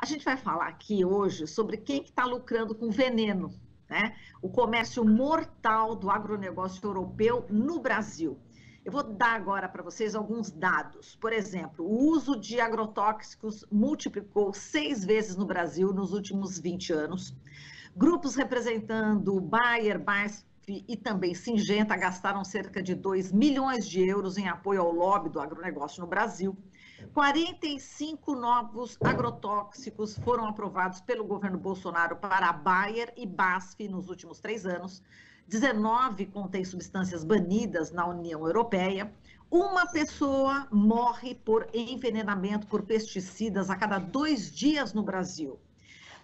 A gente vai falar aqui hoje sobre quem que está lucrando com veneno, né? O comércio mortal do agronegócio europeu no Brasil. Eu vou dar agora para vocês alguns dados. Por exemplo, o uso de agrotóxicos multiplicou 6 vezes no Brasil nos últimos 20 anos. Grupos representando Bayer, BASF e também Syngenta gastaram cerca de 2 milhões de euros em apoio ao lobby do agronegócio no Brasil. 45 novos agrotóxicos foram aprovados pelo governo Bolsonaro para a Bayer e BASF nos últimos 3 anos. 19 contêm substâncias banidas na União Europeia. Uma pessoa morre por envenenamento por pesticidas a cada 2 dias no Brasil.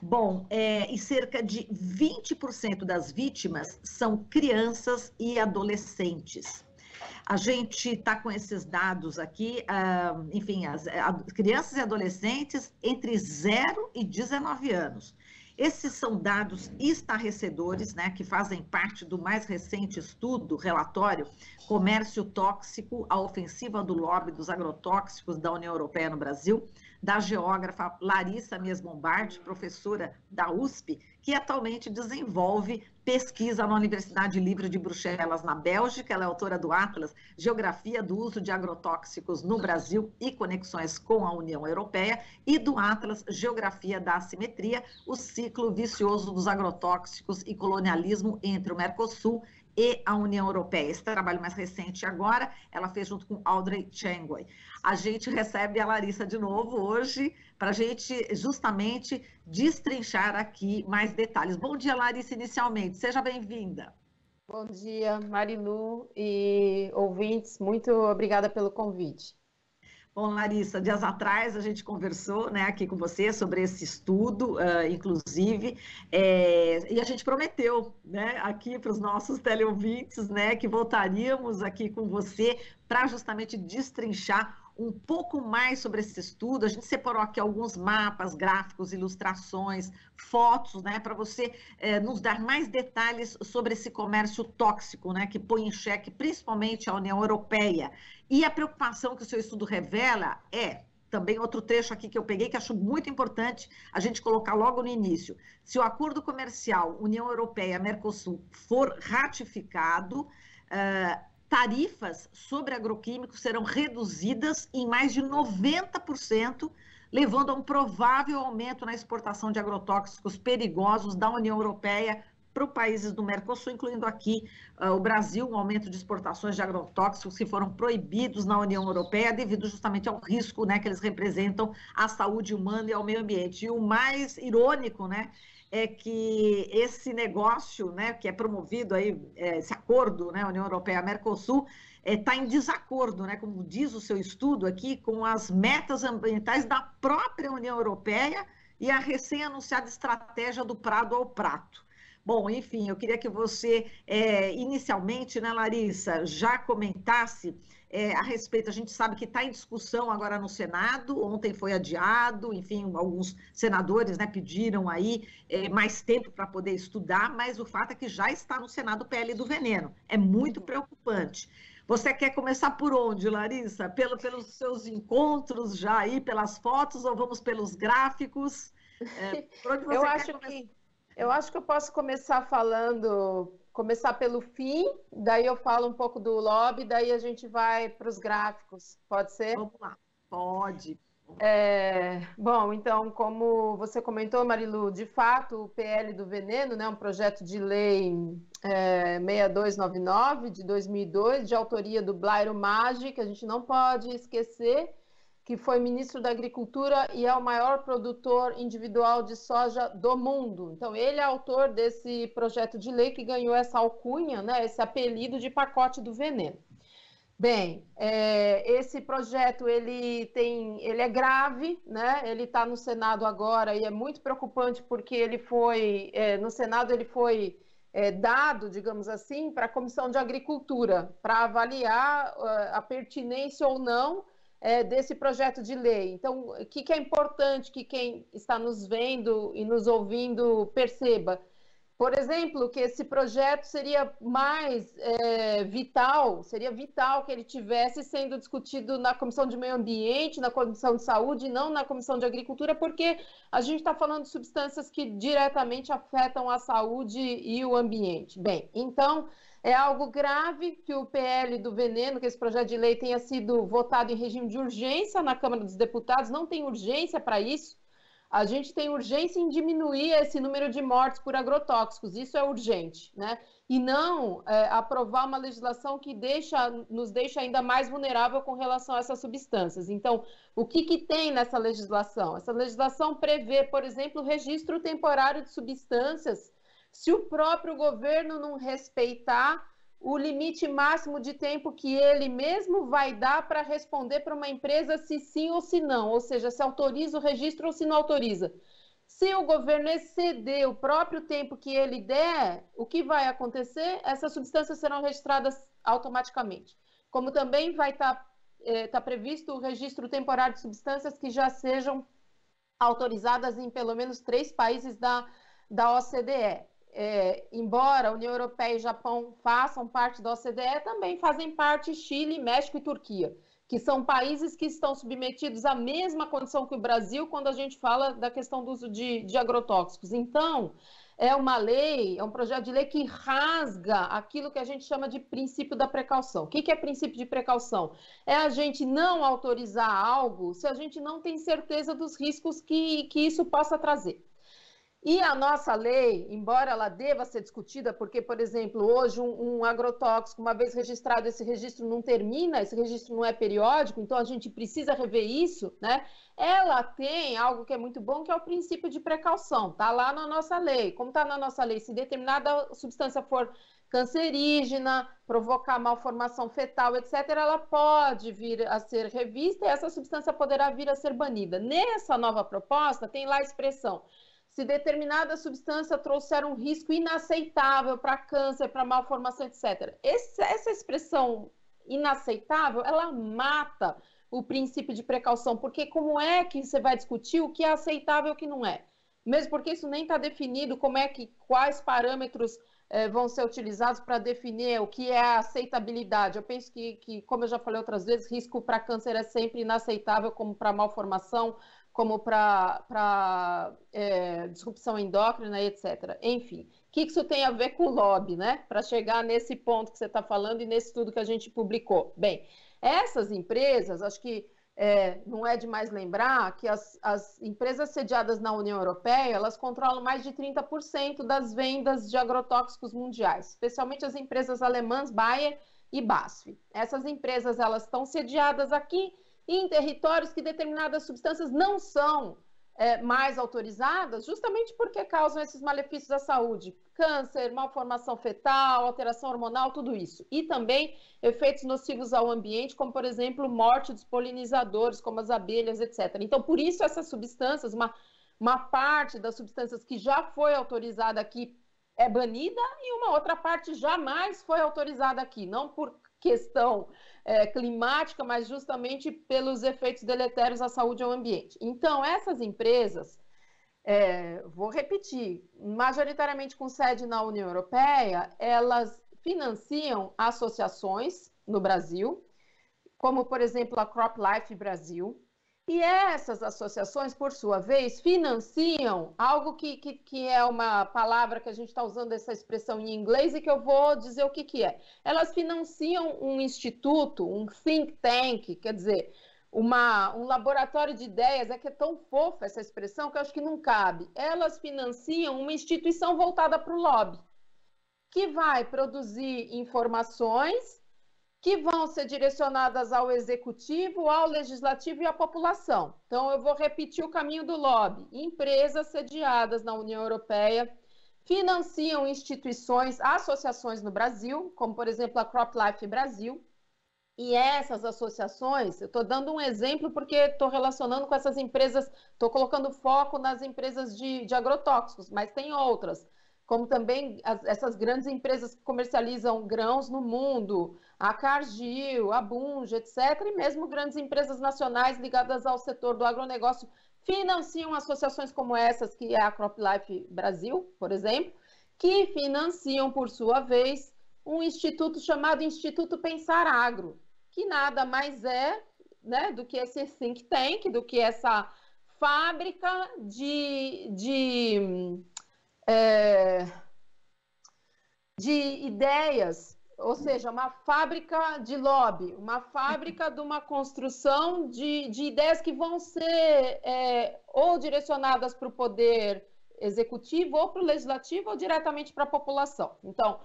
Bom, e cerca de 20% das vítimas são crianças e adolescentes. A gente está com esses dados aqui, enfim, as crianças e adolescentes entre 0 e 19 anos. Esses são dados estarrecedores, né, que fazem parte do mais recente estudo, relatório, Comércio Tóxico, a ofensiva do lobby dos agrotóxicos da União Europeia no Brasil, da geógrafa Larissa Mies Bombardi, professora da USP, que atualmente desenvolve pesquisa na Universidade Livre de Bruxelas, na Bélgica. Ela é autora do Atlas Geografia do Uso de Agrotóxicos no Brasil e Conexões com a União Europeia, e do Atlas Geografia da Assimetria, o ciclo vicioso dos agrotóxicos e colonialismo entre o Mercosul e a União Europeia. Esse trabalho mais recente agora, ela fez junto com Audrey Changway. A gente recebe a Larissa de novo hoje, para a gente justamente destrinchar aqui mais detalhes. Bom dia, Larissa, inicialmente. Seja bem-vinda. Bom dia, Marilu e ouvintes. Muito obrigada pelo convite. Bom, Larissa, dias atrás a gente conversou, né, aqui com você sobre esse estudo, inclusive, e a gente prometeu, né, aqui para os nossos teleouvintes, né, que voltaríamos aqui com você para justamente destrinchar um pouco mais sobre esse estudo. A gente separou aqui alguns mapas, gráficos, ilustrações, fotos, né, para você nos dar mais detalhes sobre esse comércio tóxico, né, que põe em xeque principalmente a União Europeia. E a preocupação que o seu estudo revela também outro trecho aqui que eu peguei, que acho muito importante a gente colocar logo no início. Se o acordo comercial União Europeia-Mercosul for ratificado, tarifas sobre agroquímicos serão reduzidas em mais de 90%, levando a um provável aumento na exportação de agrotóxicos perigosos da União Europeia para os países do Mercosul, incluindo aqui o Brasil, um aumento de exportações de agrotóxicos que foram proibidos na União Europeia devido justamente ao risco, né, que eles representam à saúde humana e ao meio ambiente. E o mais irônico, né, é que esse negócio, né, que é promovido aí, esse acordo, né, União Europeia-Mercosul, está em desacordo, né, como diz o seu estudo aqui, com as metas ambientais da própria União Europeia e a recém-anunciada estratégia do Prado ao Prato. Bom, enfim, eu queria que você, inicialmente, né, Larissa, já comentasse a respeito. A gente sabe que está em discussão agora no Senado, ontem foi adiado, enfim, alguns senadores, né, pediram aí mais tempo para poder estudar, mas o fato é que já está no Senado o PL do veneno. É muito preocupante. Você quer começar por onde, Larissa? Pelos seus encontros já aí, pelas fotos, ou vamos pelos gráficos? Por onde você quer começar? Eu acho que eu posso começar começar pelo fim, daí eu falo um pouco do lobby, daí a gente vai para os gráficos, pode ser? Vamos lá, pode. Bom, então, como você comentou, Marilu, de fato, o PL do veneno, né, um projeto de lei 6299 de 2002, de autoria do Blairo Maggi, que a gente não pode esquecer, que foi ministro da Agricultura e é o maior produtor individual de soja do mundo. Então, ele é autor desse projeto de lei que ganhou essa alcunha, né, esse apelido de pacote do veneno. Bem, esse projeto ele é grave, né? Ele está no Senado agora e é muito preocupante porque ele foi no Senado ele foi dado, digamos assim, para a Comissão de Agricultura para avaliar a pertinência ou não desse projeto de lei. Então, o que é importante que quem está nos vendo e nos ouvindo perceba? Por exemplo, que esse projeto seria mais vital, seria vital que ele tivesse sendo discutido na Comissão de Meio Ambiente, na Comissão de Saúde, e não na Comissão de Agricultura, porque a gente está falando de substâncias que diretamente afetam a saúde e o ambiente. Bem, então, é algo grave que o PL do veneno, que esse projeto de lei tenha sido votado em regime de urgência na Câmara dos Deputados, não tem urgência para isso. A gente tem urgência em diminuir esse número de mortes por agrotóxicos, isso é urgente, né? E não aprovar uma legislação que nos deixa ainda mais vulnerável com relação a essas substâncias. Então, o que tem nessa legislação? Essa legislação prevê, por exemplo, o registro temporário de substâncias, se o próprio governo não respeitar o limite máximo de tempo que ele mesmo vai dar para responder para uma empresa se sim ou se não, ou seja, se autoriza o registro ou se não autoriza. Se o governo exceder o próprio tempo que ele der, o que vai acontecer? Essas substâncias serão registradas automaticamente. Como também vai estar previsto o registro temporário de substâncias que já sejam autorizadas em pelo menos 3 países da OCDE. Embora a União Europeia e Japão façam parte da OCDE, também fazem parte Chile, México e Turquia, que são países que estão submetidos à mesma condição que o Brasil quando a gente fala da questão do uso de agrotóxicos. Então, é uma lei, é um projeto de lei que rasga aquilo que a gente chama de princípio da precaução. O que é princípio de precaução? É a gente não autorizar algo se a gente não tem certeza dos riscos que isso possa trazer. E a nossa lei, embora ela deva ser discutida, porque, por exemplo, hoje um agrotóxico, uma vez registrado, esse registro não termina, esse registro não é periódico, então a gente precisa rever isso, né? Ela tem algo que é muito bom, que é o princípio de precaução, tá lá na nossa lei. Como está na nossa lei, se determinada substância for cancerígena, provocar malformação fetal, etc., ela pode vir a ser revista e essa substância poderá vir a ser banida. Nessa nova proposta, tem lá a expressão: se determinada substância trouxer um risco inaceitável para câncer, para malformação, etc. Essa expressão inaceitável, ela mata o princípio de precaução, porque como é que você vai discutir o que é aceitável e o que não é? Mesmo porque isso nem está definido, quais parâmetros vão ser utilizados para definir o que é a aceitabilidade. Eu penso que, como eu já falei outras vezes, risco para câncer é sempre inaceitável, como para malformação, como para disrupção endócrina, etc. Enfim, o que isso tem a ver com o lobby, né? Para chegar nesse ponto que você está falando e nesse estudo que a gente publicou. Bem, essas empresas, acho que não é demais lembrar que as empresas sediadas na União Europeia, elas controlam mais de 30% das vendas de agrotóxicos mundiais, especialmente as empresas alemãs Bayer e BASF. Essas empresas, elas estão sediadas aqui em territórios que determinadas substâncias não são mais autorizadas, justamente porque causam esses malefícios à saúde, câncer, malformação fetal, alteração hormonal, tudo isso. E também efeitos nocivos ao ambiente, como, por exemplo, morte dos polinizadores, como as abelhas, etc. Então, por isso, essas substâncias, uma parte das substâncias que já foi autorizada aqui é banida e uma outra parte jamais foi autorizada aqui, não por questão climática, mas justamente pelos efeitos deletérios à saúde e ao ambiente. Então, essas empresas, vou repetir, majoritariamente com sede na União Europeia, elas financiam associações no Brasil, como, por exemplo, a CropLife Brasil, e essas associações, por sua vez, financiam algo que é uma palavra que a gente está usando essa expressão em inglês e que eu vou dizer o que é. Elas financiam um instituto, um think tank, quer dizer, um laboratório de ideias, que é tão fofa essa expressão que eu acho que não cabe. Elas financiam uma instituição voltada para o lobby, que vai produzir informações que vão ser direcionadas ao executivo, ao legislativo e à população. Então, eu vou repetir o caminho do lobby. Empresas sediadas na União Europeia financiam instituições, associações no Brasil, como, por exemplo, a CropLife Brasil. E essas associações, eu estou dando um exemplo porque estou relacionando com essas empresas, estou colocando foco nas empresas de agrotóxicos, mas tem outras, como também essas grandes empresas que comercializam grãos no mundo, a Cargill, a Bunge, etc., e mesmo grandes empresas nacionais ligadas ao setor do agronegócio financiam associações como essas, que é a CropLife Brasil, por exemplo, que financiam, por sua vez, um instituto chamado Instituto Pensar Agro, que nada mais é, né, do que esse think tank, do que essa fábrica de ideias, ou seja, uma fábrica de lobby, uma fábrica de uma construção de ideias que vão ser ou direcionadas para o poder executivo ou para o legislativo ou diretamente para a população. Então,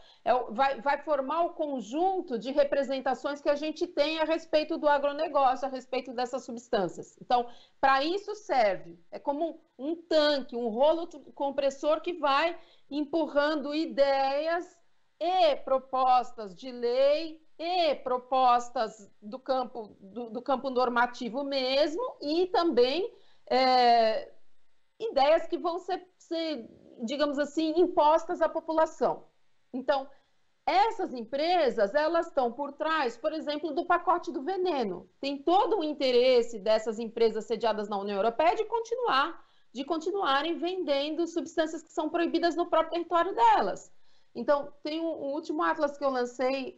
vai formar o conjunto de representações que a gente tem a respeito do agronegócio, a respeito dessas substâncias. Então, para isso serve. É como um tanque, um rolo compressor que vai empurrando ideias e propostas de lei e propostas do campo normativo mesmo, e também ideias que vão ser, digamos assim, impostas à população. Então, essas empresas, elas estão por trás, por exemplo, do pacote do veneno. Tem todo o interesse dessas empresas sediadas na União Europeia de continuarem vendendo substâncias que são proibidas no próprio território delas. Então, tem um último atlas que eu lancei,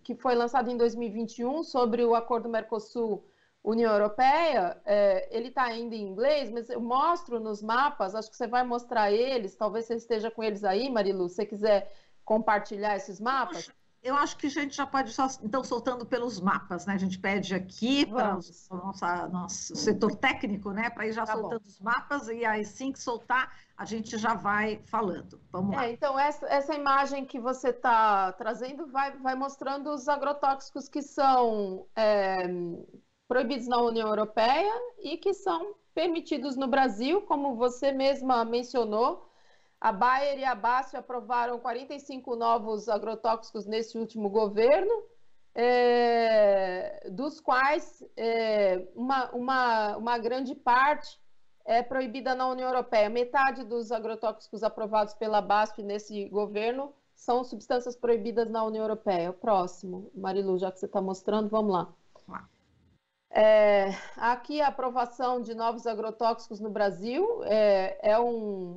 que foi lançado em 2021, sobre o acordo Mercosul-União Europeia. Ele está ainda em inglês, mas eu mostro nos mapas, acho que você vai mostrar eles, talvez você esteja com eles aí, Marilu, se você quiser compartilhar esses mapas. Eu acho que a gente já pode só, então, soltando pelos mapas, né? A gente pede aqui para o nosso setor técnico, né? Para ir já soltando os mapas, e aí, assim que soltar, a gente já vai falando. Vamos lá. Então, essa imagem que você está trazendo vai mostrando os agrotóxicos que são proibidos na União Europeia e que são permitidos no Brasil, como você mesma mencionou. A Bayer e a BASF aprovaram 45 novos agrotóxicos nesse último governo, dos quais uma grande parte é proibida na União Europeia. Metade dos agrotóxicos aprovados pela BASF nesse governo são substâncias proibidas na União Europeia. O próximo, Marilu, já que você está mostrando, vamos lá. Aqui a aprovação de novos agrotóxicos no Brasil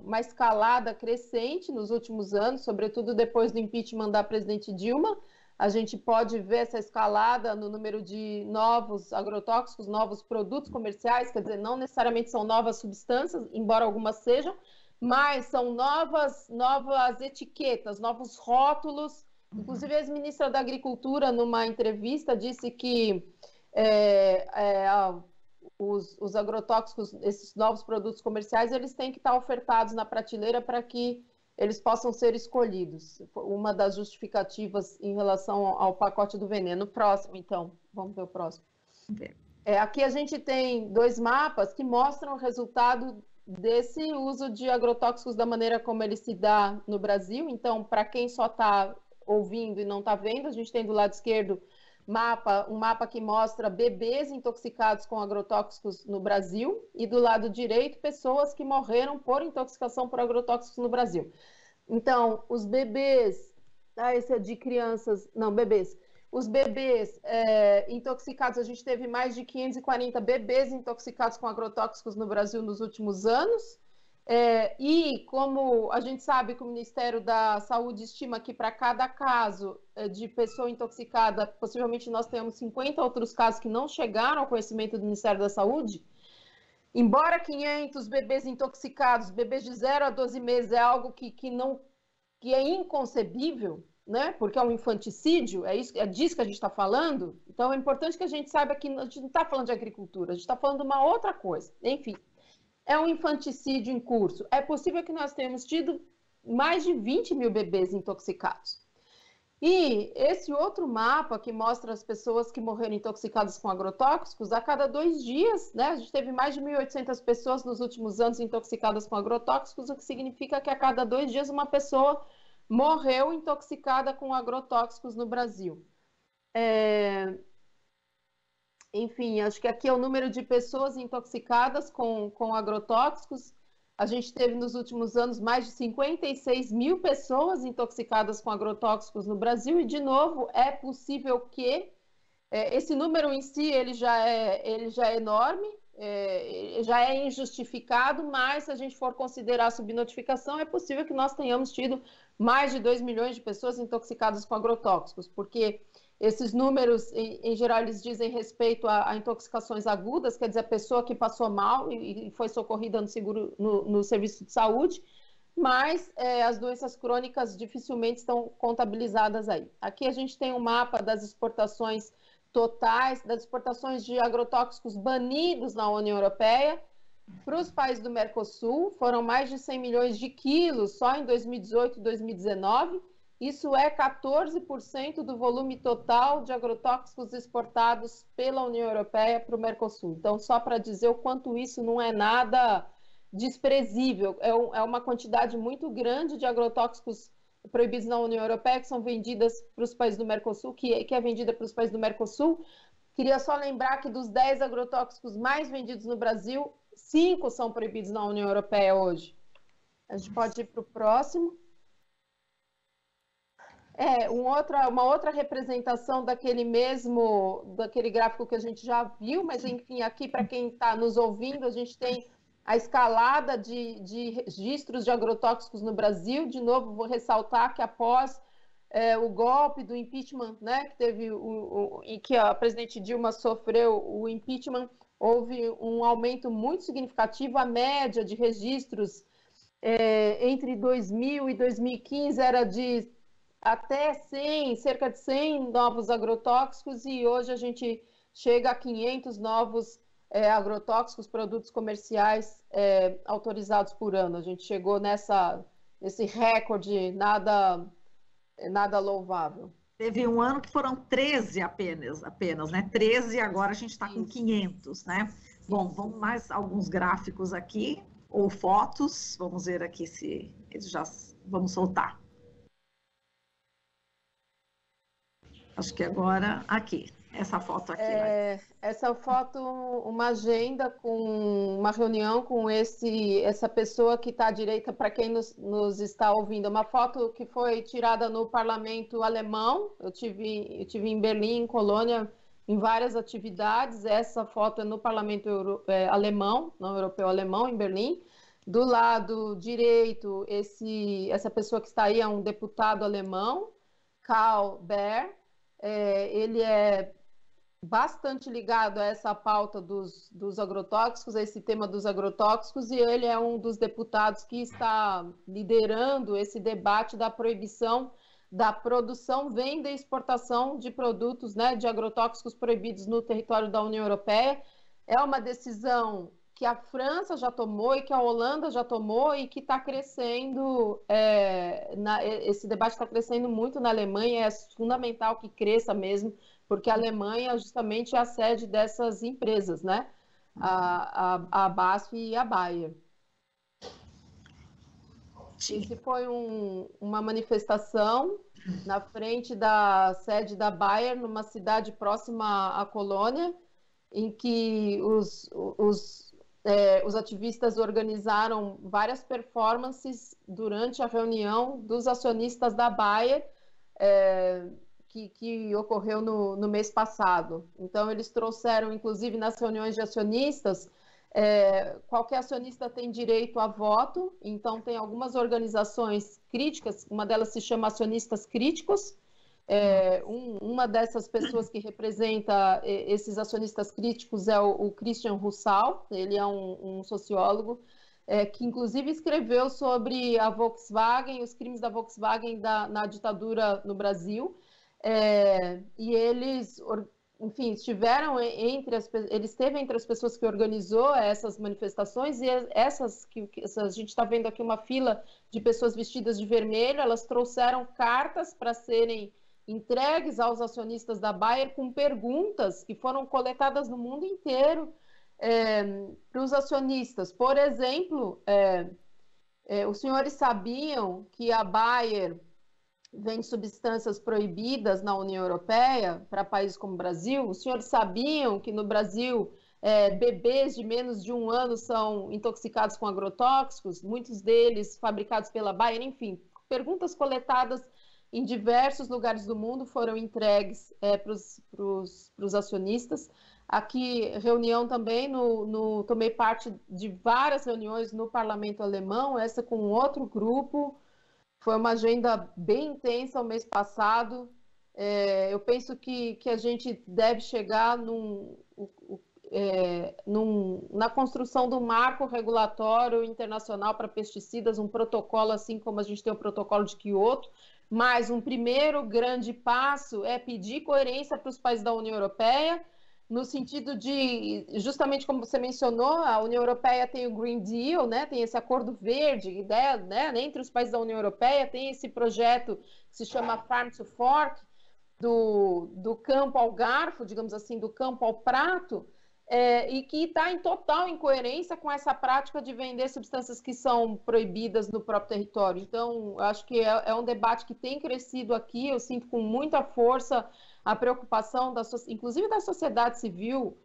uma escalada crescente nos últimos anos, sobretudo depois do impeachment da presidente Dilma. A gente pode ver essa escalada no número de novos agrotóxicos, novos produtos comerciais, quer dizer, não necessariamente são novas substâncias, embora algumas sejam, mas são novas etiquetas, novos rótulos. Inclusive, a ex-ministra da Agricultura, numa entrevista, disse que os agrotóxicos, esses novos produtos comerciais, eles têm que estar ofertados na prateleira para que eles possam ser escolhidos. Uma das justificativas em relação ao pacote do veneno. Próximo, então. Vamos ver o próximo. Aqui a gente tem dois mapas que mostram o resultado desse uso de agrotóxicos da maneira como ele se dá no Brasil. Então, para quem só está ouvindo e não está vendo, a gente tem do lado esquerdo um mapa que mostra bebês intoxicados com agrotóxicos no Brasil, e do lado direito, pessoas que morreram por intoxicação por agrotóxicos no Brasil. Então, os bebês, esse é de crianças, não, bebês. Os bebês intoxicados, a gente teve mais de 540 bebês intoxicados com agrotóxicos no Brasil nos últimos anos. E como a gente sabe que o Ministério da Saúde estima que para cada caso de pessoa intoxicada, possivelmente nós tenhamos 50 outros casos que não chegaram ao conhecimento do Ministério da Saúde, embora 500 bebês intoxicados, bebês de 0 a 12 meses, é algo que é inconcebível, né? Porque é um infanticídio, é disso que a gente está falando. Então é importante que a gente saiba que a gente não está falando de agricultura, a gente está falando de uma outra coisa. Enfim. É um infanticídio em curso. É possível que nós tenhamos tido mais de 20 mil bebês intoxicados. E esse outro mapa que mostra as pessoas que morreram intoxicadas com agrotóxicos, a cada 2 dias, né, a gente teve mais de 1.800 pessoas nos últimos anos intoxicadas com agrotóxicos, o que significa que a cada 2 dias uma pessoa morreu intoxicada com agrotóxicos no Brasil. Enfim, acho que aqui é o número de pessoas intoxicadas com agrotóxicos. A gente teve nos últimos anos mais de 56 mil pessoas intoxicadas com agrotóxicos no Brasil, e, de novo, é possível que esse número em si ele já é enorme, já é injustificado, mas se a gente for considerar a subnotificação, é possível que nós tenhamos tido mais de 2 milhões de pessoas intoxicadas com agrotóxicos, porque esses números, em geral, eles dizem respeito a intoxicações agudas, quer dizer, a pessoa que passou mal e foi socorrida no serviço de saúde, mas as doenças crônicas dificilmente estão contabilizadas aí. Aqui a gente tem um mapa das exportações totais, das exportações de agrotóxicos banidos na União Europeia. Para os países do Mercosul, foram mais de 100 milhões de quilos só em 2018 e 2019. Isso é 14% do volume total de agrotóxicos exportados pela União Europeia para o Mercosul. Então, só para dizer o quanto isso não é nada desprezível, é uma quantidade muito grande de agrotóxicos proibidos na União Europeia que são vendidas para os países do Mercosul, que é vendida para os países do Mercosul. Queria só lembrar que dos 10 agrotóxicos mais vendidos no Brasil, 5 são proibidos na União Europeia hoje. A gente pode ir para o próximo. Uma outra representação daquele gráfico que a gente já viu, mas enfim, aqui para quem está nos ouvindo, a gente tem a escalada de registros de agrotóxicos no Brasil. De novo, vou ressaltar que após o golpe do impeachment, né, que teve em que a presidente Dilma sofreu o impeachment, houve um aumento muito significativo. A média de registros entre 2000 e 2015 era de até cerca de 100 novos agrotóxicos, e hoje a gente chega a 500 novos agrotóxicos, produtos comerciais autorizados por ano. A gente chegou nesse recorde nada louvável. Teve um ano que foram 13 apenas, né? 13, agora a gente está com 500, né? Bom, vamos mais alguns gráficos aqui, ou fotos, vamos ver aqui se eles já vamos soltar. Acho que agora, aqui, essa foto aqui. Essa foto, uma agenda com uma reunião com essa pessoa que está à direita, para quem nos está ouvindo. Uma foto que foi tirada no parlamento alemão. Eu tive em Berlim, em Colônia, em várias atividades. Essa foto é no parlamento alemão, não europeu, alemão, em Berlim. Do lado direito, essa pessoa que está aí é um deputado alemão, Karl Baer. Ele é bastante ligado a essa pauta dos agrotóxicos, a esse tema dos agrotóxicos, e ele é um dos deputados que está liderando esse debate da proibição da produção, venda e exportação de produtos, né, de agrotóxicos proibidos no território da União Europeia. É uma decisão que a França já tomou e que a Holanda já tomou e que está crescendo, esse debate está crescendo muito na Alemanha. É fundamental que cresça mesmo, porque a Alemanha justamente é a sede dessas empresas, né? A BASF e a Bayer. Esse foi uma manifestação na frente da sede da Bayer, numa cidade próxima à Colônia, em que os ativistas organizaram várias performances durante a reunião dos acionistas da Bayer, que ocorreu no mês passado. Então, eles trouxeram, inclusive, nas reuniões de acionistas, qualquer acionista tem direito a voto. Então, tem algumas organizações críticas, uma delas se chama Acionistas Críticos. Uma dessas pessoas que representa esses acionistas críticos é o Christian Russell. Ele é um sociólogo que inclusive escreveu sobre a Volkswagen, os crimes da Volkswagen na ditadura no Brasil, e eles, enfim, ele esteve entre as pessoas que organizou essas manifestações, e a gente está vendo aqui uma fila de pessoas vestidas de vermelho. Elas trouxeram cartas para serem entregues aos acionistas da Bayer com perguntas que foram coletadas no mundo inteiro para os acionistas. Por exemplo, os senhores sabiam que a Bayer vende substâncias proibidas na União Europeia para países como o Brasil? Os senhores sabiam que no Brasil bebês de menos de 1 ano são intoxicados com agrotóxicos, muitos deles fabricados pela Bayer? Enfim, perguntas coletadas em diversos lugares do mundo foram entregues para os acionistas. aqui reunião também, tomei parte de várias reuniões no parlamento alemão, essa com outro grupo. Foi uma agenda bem intensa o mês passado. Eu penso que a gente deve chegar na construção do marco regulatório internacional para pesticidas, um protocolo assim como a gente tem o protocolo de Kyoto, mas um primeiro grande passo é pedir coerência para os países da União Europeia, no sentido de, justamente como você mencionou, a União Europeia tem o Green Deal, né, tem esse acordo verde, né, entre os países da União Europeia, tem esse projeto que se chama Farm to Fork, do campo ao garfo, digamos assim, do campo ao prato, e que está em total incoerência com essa prática de vender substâncias que são proibidas no próprio território. Então, acho que é um debate que tem crescido aqui, eu sinto com muita força a preocupação, inclusive da sociedade civil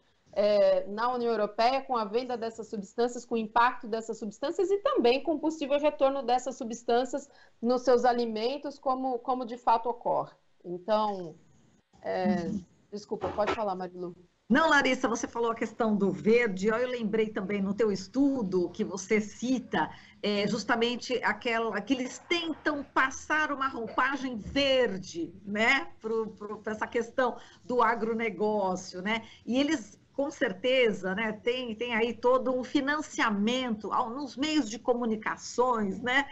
na União Europeia com a venda dessas substâncias, com o impacto dessas substâncias e também com o possível retorno dessas substâncias nos seus alimentos, como de fato ocorre. Então, desculpa, pode falar, Marilu. Não, Larissa, você falou a questão do verde, eu lembrei também no teu estudo que você cita justamente que eles tentam passar uma roupagem verde, né, para essa questão do agronegócio, né, e eles com certeza, né, tem aí todo um financiamento nos meios de comunicações, né,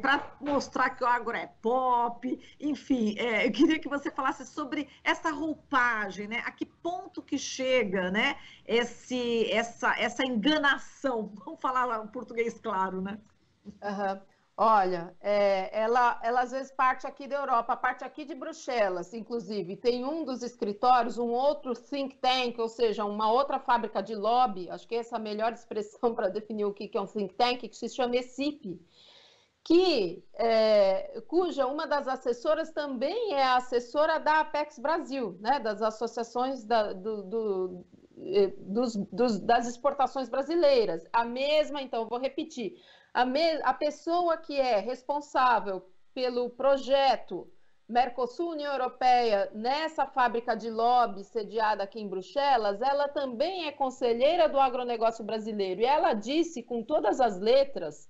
para mostrar que o agro é pop, enfim, eu queria que você falasse sobre essa roupagem, né, a que ponto que chega, né, essa enganação, vamos falar em português claro, né? Uhum. Olha, ela às vezes parte aqui da Europa, parte aqui de Bruxelas, inclusive. Tem um dos escritórios, um outro think tank, ou seja, uma outra fábrica de lobby, acho que essa é a melhor expressão para definir o que é um think tank, que se chama ECIP, cuja uma das assessoras também é a assessora da Apex Brasil, né, das associações das exportações brasileiras. A mesma, então, eu vou repetir, a pessoa que é responsável pelo projeto Mercosul-União Europeia nessa fábrica de lobby sediada aqui em Bruxelas, ela também é conselheira do agronegócio brasileiro. E ela disse com todas as letras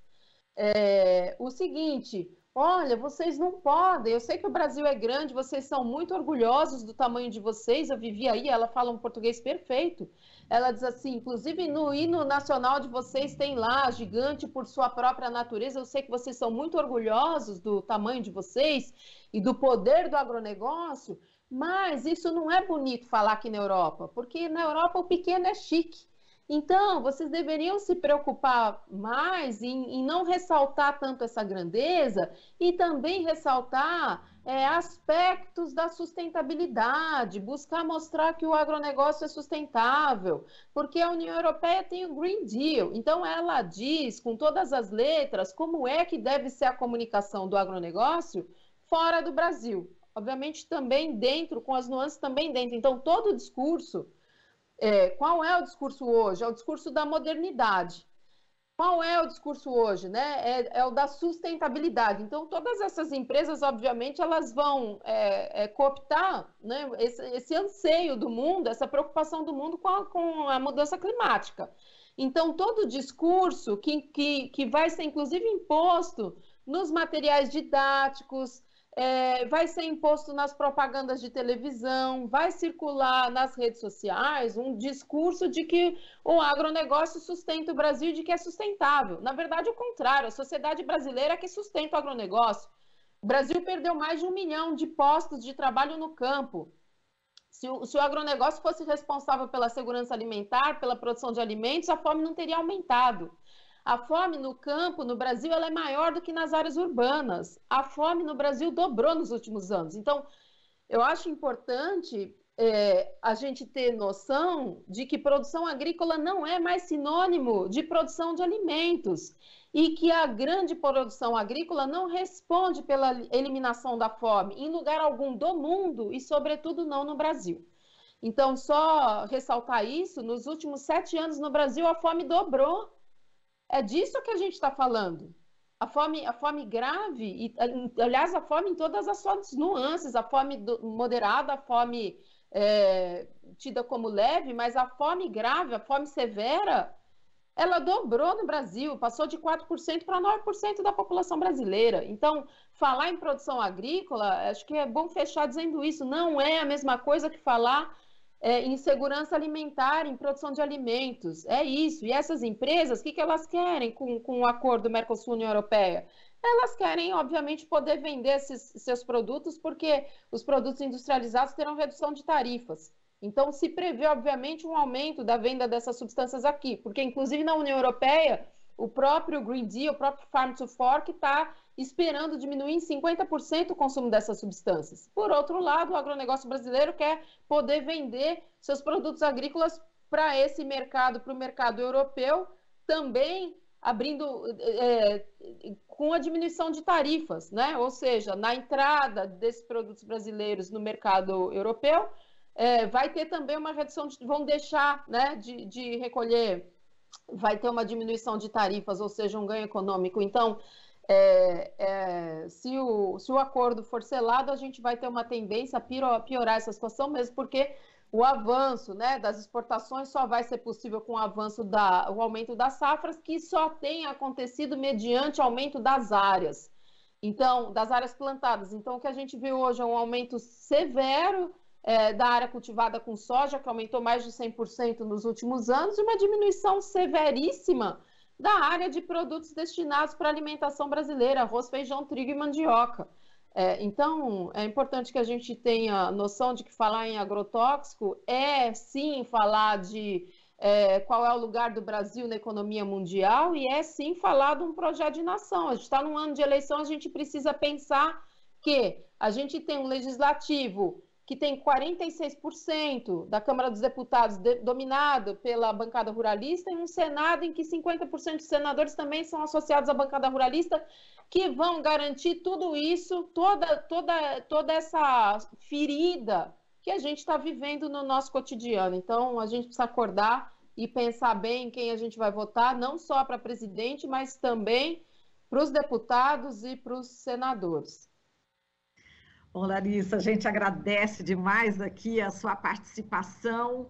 o seguinte: olha, vocês não podem, eu sei que o Brasil é grande, vocês são muito orgulhosos do tamanho de vocês, eu vivi aí, ela fala um português perfeito. Ela diz assim, inclusive no hino nacional de vocês tem lá, gigante por sua própria natureza, eu sei que vocês são muito orgulhosos do tamanho de vocês e do poder do agronegócio, mas isso não é bonito falar aqui na Europa, porque na Europa o pequeno é chique. Então, vocês deveriam se preocupar mais em não ressaltar tanto essa grandeza e também ressaltar aspectos da sustentabilidade, buscar mostrar que o agronegócio é sustentável, porque a União Europeia tem o Green Deal. Então, ela diz com todas as letras como é que deve ser a comunicação do agronegócio fora do Brasil. Obviamente, também dentro, com as nuances também dentro. Então, todo o discurso... qual é o discurso hoje? É o discurso da modernidade. Qual é o discurso hoje? Né? É o da sustentabilidade. Então, todas essas empresas, obviamente, elas vão cooptar, né, esse anseio do mundo, essa preocupação do mundo com a mudança climática. Então, todo discurso que vai ser, inclusive, imposto nos materiais didáticos, vai ser imposto nas propagandas de televisão, vai circular nas redes sociais um discurso de que o agronegócio sustenta o Brasil e de que é sustentável. Na verdade, o contrário, a sociedade brasileira é que sustenta o agronegócio. O Brasil perdeu mais de 1 milhão de postos de trabalho no campo. Se o agronegócio fosse responsável pela segurança alimentar, pela produção de alimentos, a fome não teria aumentado. A fome no campo, no Brasil, ela é maior do que nas áreas urbanas. A fome no Brasil dobrou nos últimos anos. Então, eu acho importante a gente ter noção de que produção agrícola não é mais sinônimo de produção de alimentos e que a grande produção agrícola não responde pela eliminação da fome em lugar algum do mundo e, sobretudo, não no Brasil. Então, só ressaltar isso, nos últimos 7 anos no Brasil, a fome dobrou. É disso que a gente está falando. A fome grave, aliás, a fome em todas as suas nuances, a fome moderada, a fome tida como leve, mas a fome grave, a fome severa, ela dobrou no Brasil, passou de 4% para 9% da população brasileira. Então, falar em produção agrícola, acho que é bom fechar dizendo isso, não é a mesma coisa que falar em segurança alimentar, em produção de alimentos. É isso. E essas empresas, o que elas querem com o acordo Mercosul-União Europeia? Elas querem, obviamente, poder vender seus produtos, porque os produtos industrializados terão redução de tarifas. Então, se prevê, obviamente, um aumento da venda dessas substâncias aqui, porque, inclusive, na União Europeia, o próprio Green Deal, o próprio Farm to Fork está esperando diminuir em 50% o consumo dessas substâncias. Por outro lado, o agronegócio brasileiro quer poder vender seus produtos agrícolas para esse mercado, para o mercado europeu, também abrindo com a diminuição de tarifas, né? Ou seja, na entrada desses produtos brasileiros no mercado europeu, vai ter também uma redução, vão deixar, né, de recolher, vai ter uma diminuição de tarifas, ou seja, um ganho econômico. Então, se o acordo for selado, a gente vai ter uma tendência a piorar essa situação mesmo, porque o avanço, né, das exportações só vai ser possível com o aumento das safras, que só tem acontecido mediante aumento das áreas. Então, das áreas plantadas. Então, o que a gente viu hoje é um aumento severo da área cultivada com soja, que aumentou mais de 100% nos últimos anos, e uma diminuição severíssima da área de produtos destinados para a alimentação brasileira, arroz, feijão, trigo e mandioca. Então, é importante que a gente tenha noção de que falar em agrotóxico é, sim, falar de qual é o lugar do Brasil na economia mundial e é, sim, falar de um projeto de nação. A gente está num ano de eleição, a gente precisa pensar que a gente tem um legislativo que tem 46% da Câmara dos Deputados dominado pela bancada ruralista e um Senado em que 50% dos senadores também são associados à bancada ruralista, que vão garantir tudo isso, toda essa ferida que a gente está vivendo no nosso cotidiano. Então, a gente precisa acordar e pensar bem em quem a gente vai votar, não só para presidente, mas também para os deputados e para os senadores. Bom, Larissa, a gente agradece demais aqui a sua participação.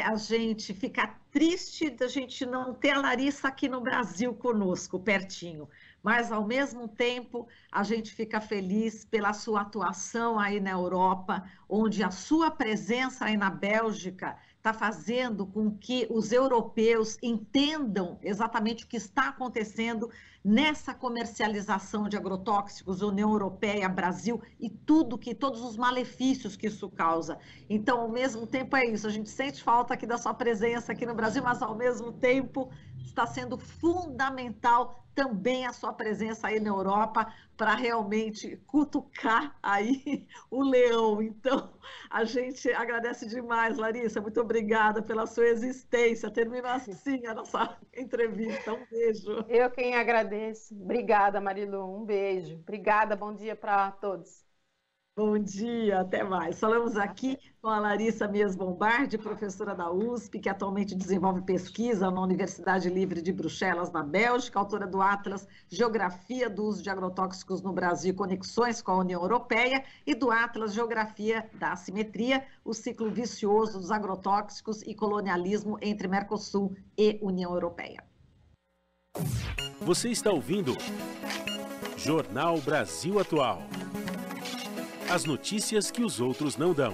A gente fica triste da gente não ter a Larissa aqui no Brasil conosco, pertinho. Mas, ao mesmo tempo, a gente fica feliz pela sua atuação aí na Europa, onde a sua presença aí na Bélgica está fazendo com que os europeus entendam exatamente o que está acontecendo nessa comercialização de agrotóxicos, União Europeia, Brasil, e todos os malefícios que isso causa. Então, ao mesmo tempo é isso, a gente sente falta aqui da sua presença aqui no Brasil, mas ao mesmo tempo está sendo fundamental também a sua presença aí na Europa para realmente cutucar aí o leão. Então, a gente agradece demais, Larissa, muito obrigada pela sua existência. Termina assim a nossa entrevista. Um beijo. Eu quem agradeço. Obrigada, Marilu. Um beijo. Obrigada, bom dia para todos. Bom dia, até mais. Falamos aqui com a Larissa Mies Bombardi, professora da USP, que atualmente desenvolve pesquisa na Universidade Livre de Bruxelas, na Bélgica, autora do Atlas Geografia do Uso de Agrotóxicos no Brasil e Conexões com a União Europeia e do Atlas Geografia da Assimetria, o ciclo vicioso dos agrotóxicos e colonialismo entre Mercosul e União Europeia. Você está ouvindo Jornal Brasil Atual. As notícias que os outros não dão.